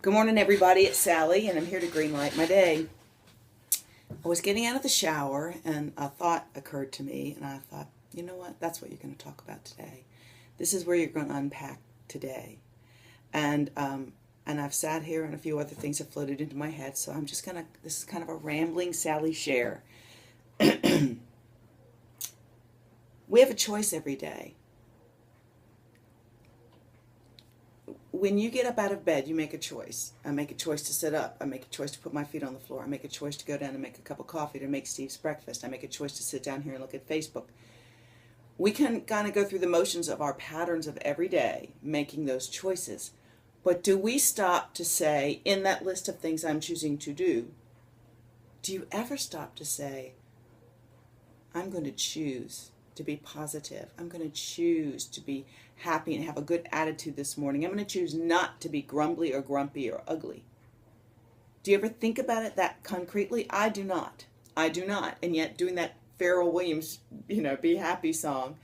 Good morning, everybody. It's Sally, and I'm here to greenlight my day. I was getting out of the shower, and a thought occurred to me, and I thought, you know what? That's what you're going to talk about today. This is where you're going to unpack today. And I've sat here, and a few other things have floated into my head, so I'm just gonna. This is kind of a rambling Sally share. We have a choice every day. When you get up out of bed, you make a choice. I make a choice to sit up. I make a choice to put my feet on the floor. I make a choice to go down and make a cup of coffee to make Steve's breakfast. I make a choice to sit down here and look at Facebook. We can kind of go through the motions of our patterns of every day, making those choices. But do we stop to say, in that list of things I'm choosing to do you ever stop to say, I'm going to choose to be positive. I'm going to choose to be happy and have a good attitude this morning. I'm going to choose not to be grumbly or grumpy or ugly. Do you ever think about it that concretely? I do not. I do not. And yet doing that Pharrell Williams, Be Happy song,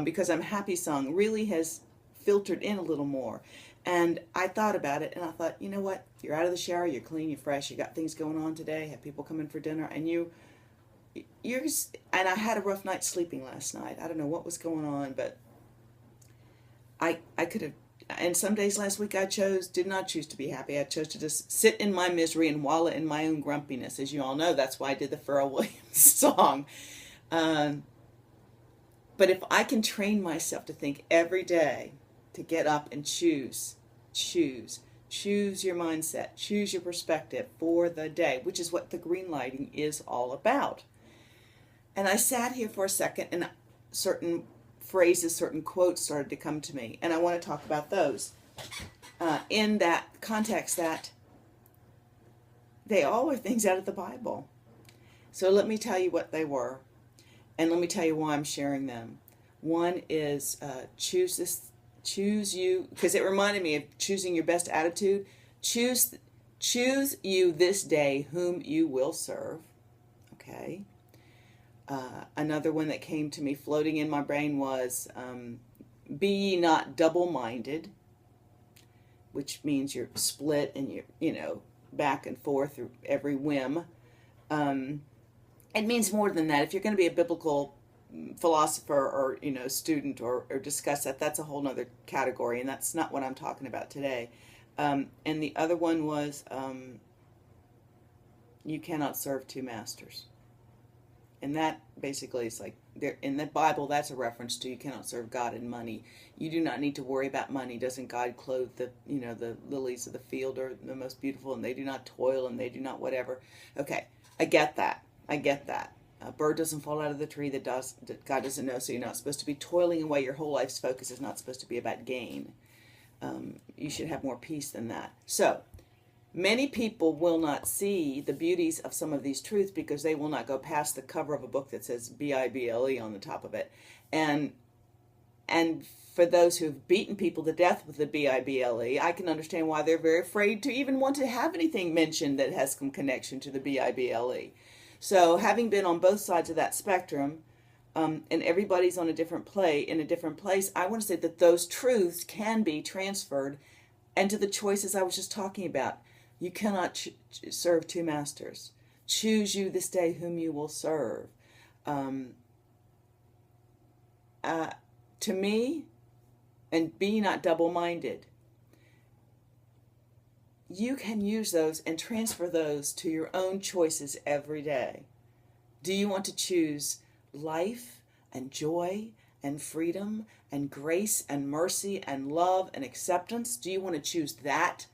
because I'm happy song really has filtered in a little more. And I thought about it and I thought, you know what? You're out of the shower, you're clean, you're fresh, you got things going on today, have people come in for dinner, and and I had a rough night sleeping last night. I don't know what was going on, but I could have, and some days last week did not choose to be happy. I chose to just sit in my misery and wallow in my own grumpiness. As you all know, that's why I did the Pharrell Williams song. But if I can train myself to think every day, to get up and choose your mindset, choose your perspective for the day, which is what the greenlighting is all about. And I sat here for a second and certain phrases, certain quotes started to come to me. And I want to talk about those in that context that they all were things out of the Bible. So let me tell you what they were. And let me tell you why I'm sharing them. One is choose you, because it reminded me of choosing your best attitude. Choose you this day whom you will serve. Okay. Another one that came to me floating in my brain was be ye not double-minded, which means you're split and you're, back and forth through every whim. It means more than that. If you're going to be a biblical philosopher or, student or discuss that, that's a whole nother category, and that's not what I'm talking about today. And the other one was you cannot serve two masters. And that basically is like, in the Bible, that's a reference to you cannot serve God and money. You do not need to worry about money. Doesn't God clothe the lilies of the field are the most beautiful, and they do not toil and they do not whatever. Okay, I get that. A bird doesn't fall out of the tree that God doesn't know, so you're not supposed to be toiling away. Your whole life's focus is not supposed to be about gain. You should have more peace than that. So, many people will not see the beauties of some of these truths because they will not go past the cover of a book that says Bible on the top of it. And for those who've beaten people to death with the Bible, I can understand why they're very afraid to even want to have anything mentioned that has some connection to the Bible. So having been on both sides of that spectrum, and everybody's on a different place, I want to say that those truths can be transferred into the choices I was just talking about. You cannot serve two masters. Choose you this day whom you will serve. To me, and be not double-minded. You can use those and transfer those to your own choices every day. Do you want to choose life and joy and freedom and grace and mercy and love and acceptance? Do you want to choose that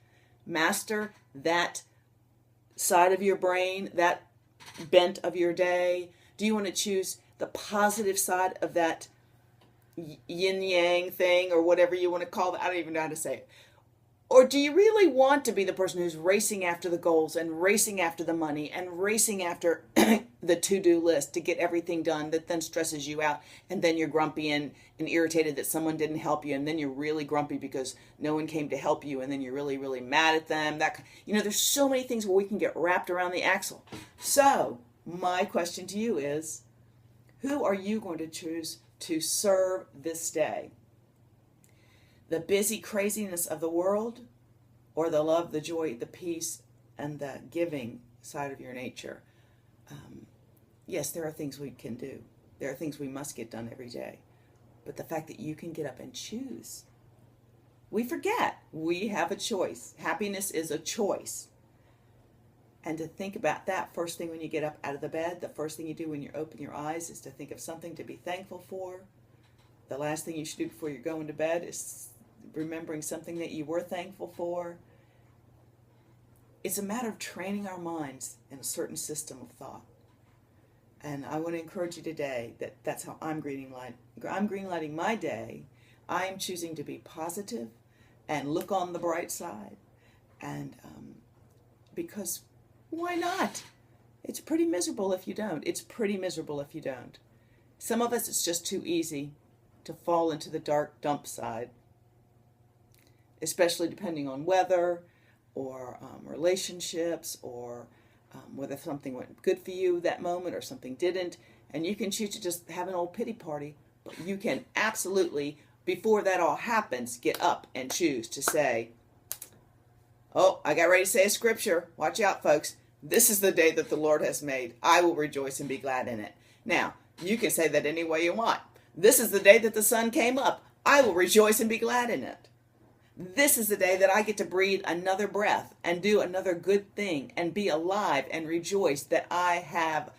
master, that side of your brain, that bent of your day? Do you want to choose the positive side of that yin-yang thing or whatever you want to call it? I don't even know how to say it. Or do you really want to be the person who's racing after the goals and racing after the money and racing after the to-do list to get everything done that then stresses you out, and then you're grumpy and irritated that someone didn't help you, and then you're really grumpy because no one came to help you, and then you're really, really mad at them. There's so many things where we can get wrapped around the axle. So my question to you is, who are you going to choose to serve this day? The busy craziness of the world, or the love, the joy, the peace, and the giving side of your nature. Yes, there are things we can do. There are things we must get done every day. But the fact that you can get up and choose. We forget we have a choice. Happiness is a choice. And to think about that first thing when you get up out of the bed, the first thing you do when you open your eyes is to think of something to be thankful for. The last thing you should do before you're going to bed is remembering something that you were thankful for. It's a matter of training our minds in a certain system of thought. And I want to encourage you today that that's how I'm greenlighting my day. I'm choosing to be positive and look on the bright side. And because why not? It's pretty miserable if you don't. It's pretty miserable if you don't. Some of us, it's just too easy to fall into the dark dump side, especially depending on weather or relationships or whether something went good for you that moment or something didn't. And you can choose to just have an old pity party, but you can absolutely, before that all happens, get up and choose to say, oh, I got ready to say a scripture. Watch out, folks. This is the day that the Lord has made. I will rejoice and be glad in it. Now, you can say that any way you want. This is the day that the sun came up. I will rejoice and be glad in it. This is the day that I get to breathe another breath and do another good thing and be alive and rejoice that I have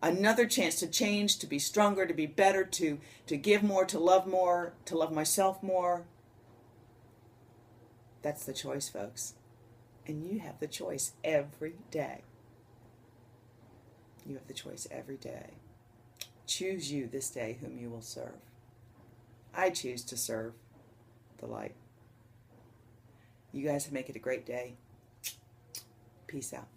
another chance to change, to be stronger, to be better, to give more, to love myself more. That's the choice, folks. And you have the choice every day. You have the choice every day. Choose you this day whom you will serve. I choose to serve the light. You guys make it a great day. Peace out.